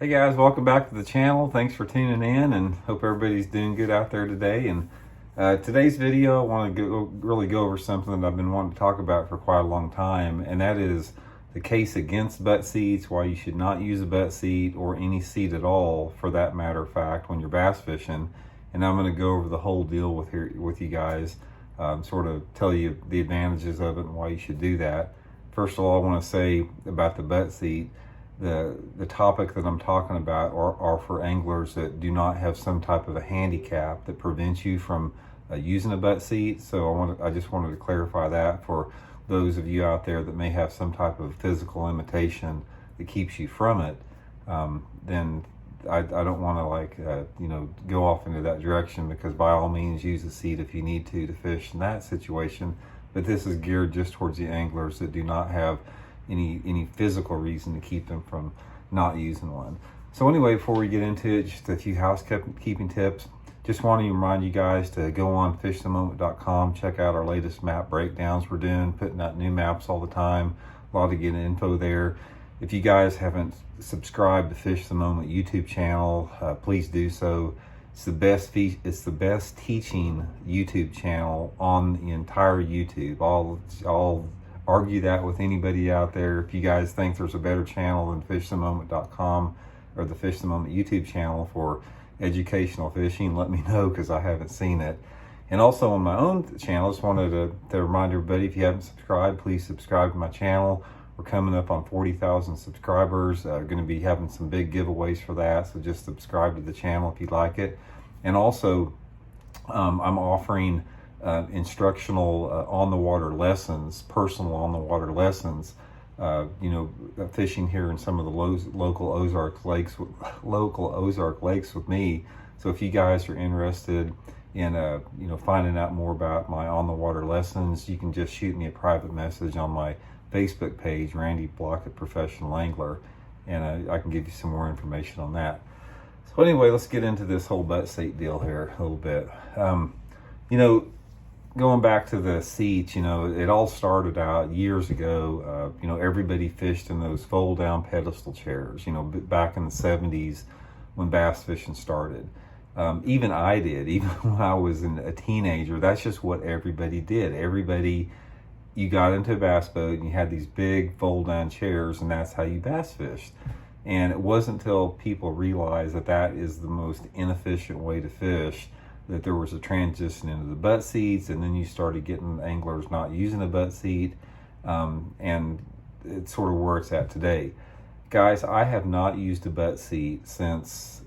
Hey guys, welcome back to the channel. Thanks for tuning in and hope everybody's doing good out there today. And today's video, I want to really go over something that I've been wanting to talk about for quite a long time, and that is the case against butt seats, why you should not use a butt seat or any seat at all for that matter of fact when you're bass fishing. And I'm going to go over the whole deal with you guys, sort of tell you the advantages of it and why you should do that. First of all, I want to say about the butt seat. The topic that I'm talking about are for anglers that do not have some type of a handicap that prevents you from using a butt seat. So I just wanted to clarify that for those of you out there that may have some type of physical limitation that keeps you from it. Then I don't want to go off into that direction, because by all means use a seat if you need to fish in that situation. But this is geared just towards the anglers that do not have any physical reason to keep them from not using one. So anyway, before we get into it, just a few housekeeping tips. Just want to remind you guys to go on fishthemoment.com, check out our latest map breakdowns we're doing, putting out new maps all the time, a lot of good info there. If you guys haven't subscribed to Fish the Moment YouTube channel, please do so. It's the best teaching YouTube channel on the entire YouTube. I'll argue that with anybody out there. If you guys think there's a better channel than fishthemoment.com or the Fish the Moment YouTube channel for educational fishing, let me know, because I haven't seen it. And also on my own channel, just wanted to remind everybody, if you haven't subscribed, please subscribe to my channel. We're coming up on 40,000 subscribers. Going to be having some big giveaways for that, so just subscribe to the channel if you like it. And also, I'm offering instructional on-the-water lessons, personal on-the-water lessons, fishing here in some of the local Ozark lakes with me. So if you guys are interested in finding out more about my on-the-water lessons, you can just shoot me a private message on my Facebook page, Randy Blockett Professional Angler, and I can give you some more information on that. So anyway, let's get into this whole butt seat deal here a little bit. Going back to the seats, it all started out years ago. Everybody fished in those fold-down pedestal chairs, back in the 70s when bass fishing started. Even I did, even when I was a teenager. That's just what everybody did. You got into a bass boat and you had these big fold-down chairs, and that's how you bass fished. And it wasn't until people realized that that is the most inefficient way to fish that there was a transition into the butt seats, and then you started getting anglers not using a butt seat, and it's sort of where it's at today. Guys, I have not used a butt seat since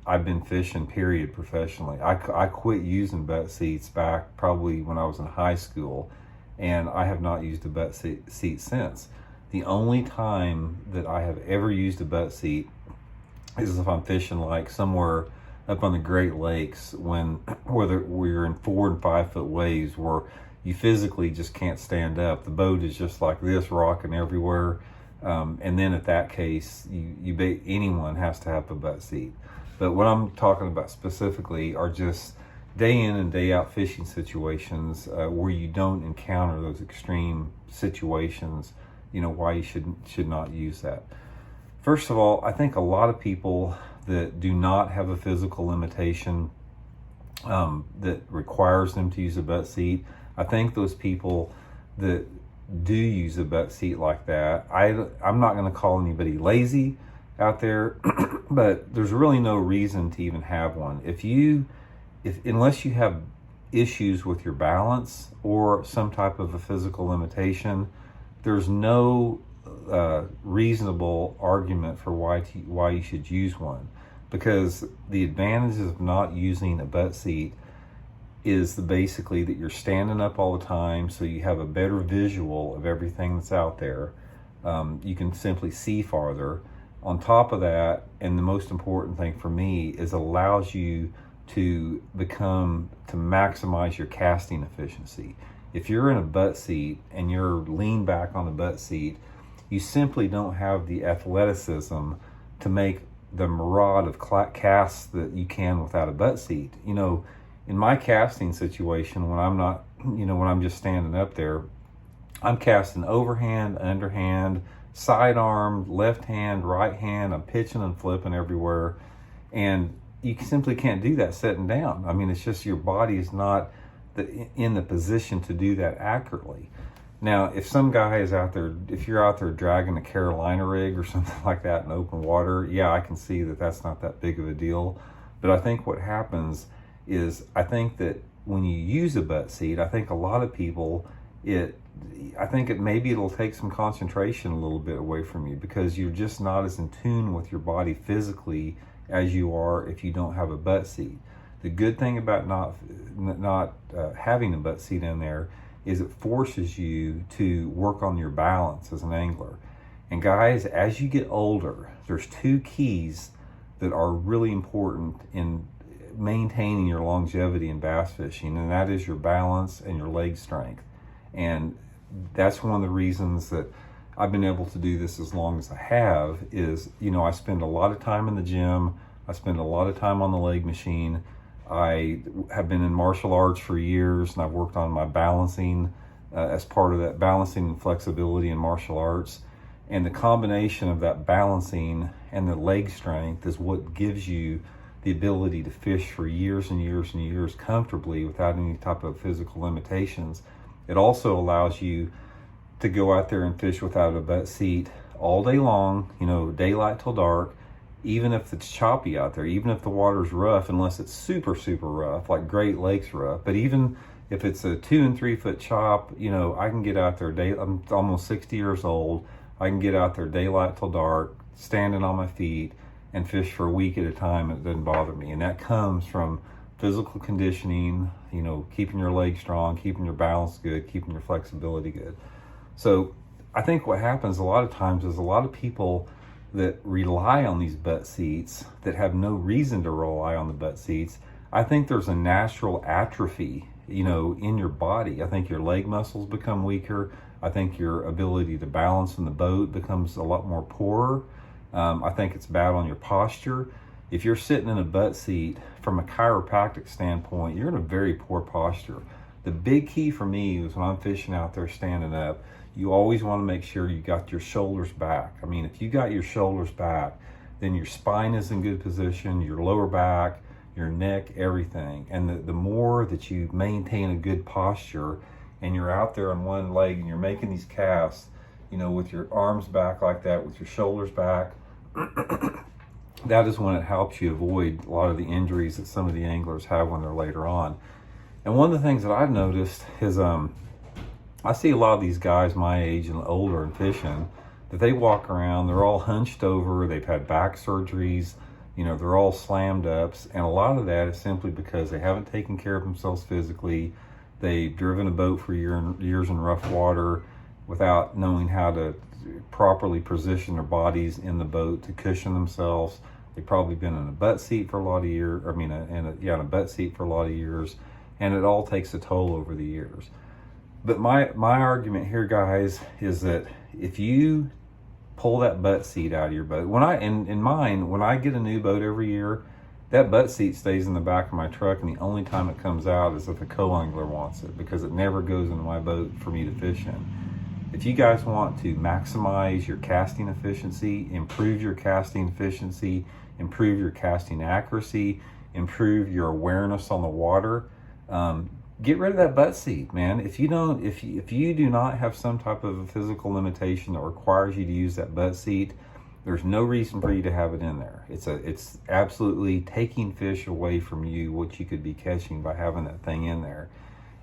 I've been fishing, period, professionally. I quit using butt seats back probably when I was in high school, and I have not used a butt seat since. The only time that I have ever used a butt seat is if I'm fishing like somewhere up on the Great Lakes, whether we're in 4 and 5 foot waves where you physically just can't stand up. The boat is just like this, rocking everywhere. And then at that case, anyone has to have a butt seat. But what I'm talking about specifically are just day in and day out fishing situations where you don't encounter those extreme situations, why you should not use that. First of all, I think a lot of people that do not have a physical limitation that requires them to use a butt seat, I think those people that do use a butt seat like that, I'm not going to call anybody lazy out there, but there's really no reason to even have one. Unless you have issues with your balance or some type of a physical limitation, there's no reasonable argument for why you should use one, because the advantages of not using a butt seat is basically that you're standing up all the time, so you have a better visual of everything that's out there. You can simply see farther. On top of that, and the most important thing for me, is allows you to maximize your casting efficiency. If you're in a butt seat and you're leaned back on the butt seat, you simply don't have the athleticism to make the myriad of casts that you can without a butt seat. In my casting situation, when I'm not, when I'm just standing up there, I'm casting overhand, underhand, sidearm, left hand, right hand. I'm pitching and flipping everywhere. And you simply can't do that sitting down. I mean, it's just your body is not in the position to do that accurately. Now, if some guy is out there, if you're out there dragging a Carolina rig or something like that in open water, yeah, I can see that that's not that big of a deal. But I think what happens is, I think that when you use a butt seat, I think a lot of people, maybe it'll take some concentration a little bit away from you, because you're just not as in tune with your body physically as you are if you don't have a butt seat. The good thing about not having a butt seat in there is it forces you to work on your balance as an angler. And guys, as you get older, there's two keys that are really important in maintaining your longevity in bass fishing, and that is your balance and your leg strength. And that's one of the reasons that I've been able to do this as long as I have is, I spend a lot of time in the gym. I spend a lot of time on the leg machine. I have been in martial arts for years, and I've worked on my balancing as part of that, balancing and flexibility in martial arts. And the combination of that balancing and the leg strength is what gives you the ability to fish for years and years and years comfortably without any type of physical limitations. It also allows you to go out there and fish without a butt seat all day long, daylight till dark, even if it's choppy out there, even if the water's rough, unless it's super, super rough, like Great Lakes rough. But even if it's a 2 and 3 foot chop, I can get out there, I'm almost 60 years old. I can get out there daylight till dark, standing on my feet, and fish for a week at a time. It doesn't bother me. And that comes from physical conditioning, keeping your legs strong, keeping your balance good, keeping your flexibility good. So I think what happens a lot of times is a lot of people that rely on these butt seats that have no reason to rely on the butt seats. I think there's a natural atrophy, in your body. I think your leg muscles become weaker. I think your ability to balance in the boat becomes a lot more poorer. I think it's bad on your posture. If you're sitting in a butt seat, from a chiropractic standpoint, you're in a very poor posture. The big key for me is when I'm fishing out there standing up, you always want to make sure you got your shoulders back. I mean, if you got your shoulders back, then your spine is in good position, your lower back, your neck, everything. And the more that you maintain a good posture and you're out there on one leg and you're making these casts, with your arms back like that, with your shoulders back, that is when it helps you avoid a lot of the injuries that some of the anglers have when they're later on. And one of the things that I've noticed is, I see a lot of these guys my age and older in fishing that they walk around, they're all hunched over, they've had back surgeries, they're all slammed ups. And a lot of that is simply because they haven't taken care of themselves physically. They've driven a boat for years in rough water without knowing how to properly position their bodies in the boat to cushion themselves. They've probably been in a butt seat for a lot of years, in a butt seat for a lot of years, and it all takes a toll over the years. But my argument here, guys, is that if you pull that butt seat out of your boat, when I get a new boat every year, that butt seat stays in the back of my truck, and the only time it comes out is if a co-angler wants it, because it never goes into my boat for me to fish in. If you guys want to maximize your casting efficiency, improve your casting efficiency, improve your casting accuracy, improve your awareness on the water, get rid of that butt seat, man. If you do not have some type of a physical limitation that requires you to use that butt seat, there's no reason for you to have it in there. It's absolutely taking fish away from you, what you could be catching by having that thing in there.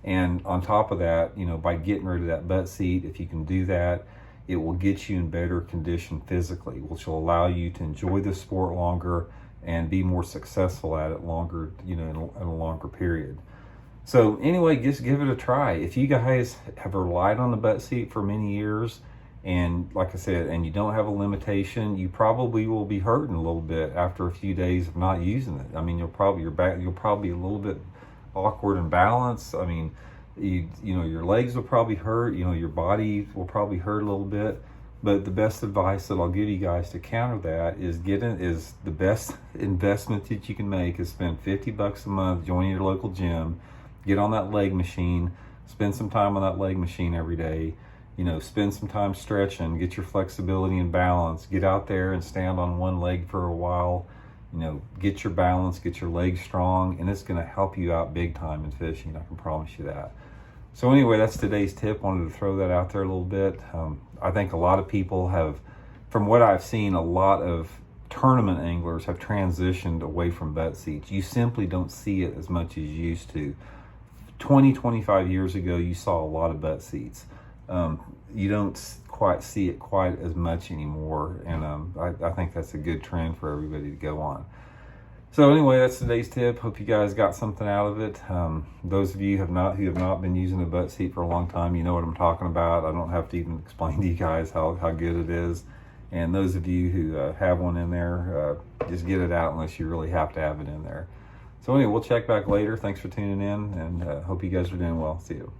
And on top of that, by getting rid of that butt seat, if you can do that, it will get you in better condition physically, which will allow you to enjoy the sport longer and be more successful at it longer, in a longer period. So anyway, just give it a try. If you guys have relied on the butt seat for many years, and like I said, and you don't have a limitation, you probably will be hurting a little bit after a few days of not using it. I mean, you'll probably be a little bit awkward in balance. I mean, your legs will probably hurt, your body will probably hurt a little bit. But the best advice that I'll give you guys to counter that is the best investment that you can make is spend $50 a month, join your local gym, get on that leg machine, spend some time on that leg machine every day, spend some time stretching, get your flexibility and balance, get out there and stand on one leg for a while, get your balance, get your legs strong, and it's going to help you out big time in fishing. I can promise you that. So anyway, that's today's tip. Wanted to throw that out there a little bit. I think a lot of people have, from what I've seen, a lot of tournament anglers have transitioned away from butt seats. You simply don't see it as much as you used to. 25 years ago, you saw a lot of butt seats. You don't quite see it quite as much anymore, and I think that's a good trend for everybody to go on. So anyway, that's today's tip. Hope you guys got something out of it. Those of you who have not been using a butt seat for a long time, you know what I'm talking about. I don't have to even explain to you guys how good it is. And those of you who have one in there, just get it out unless you really have to have it in there. So anyway, we'll check back later. Thanks for tuning in, and hope you guys are doing well. See you.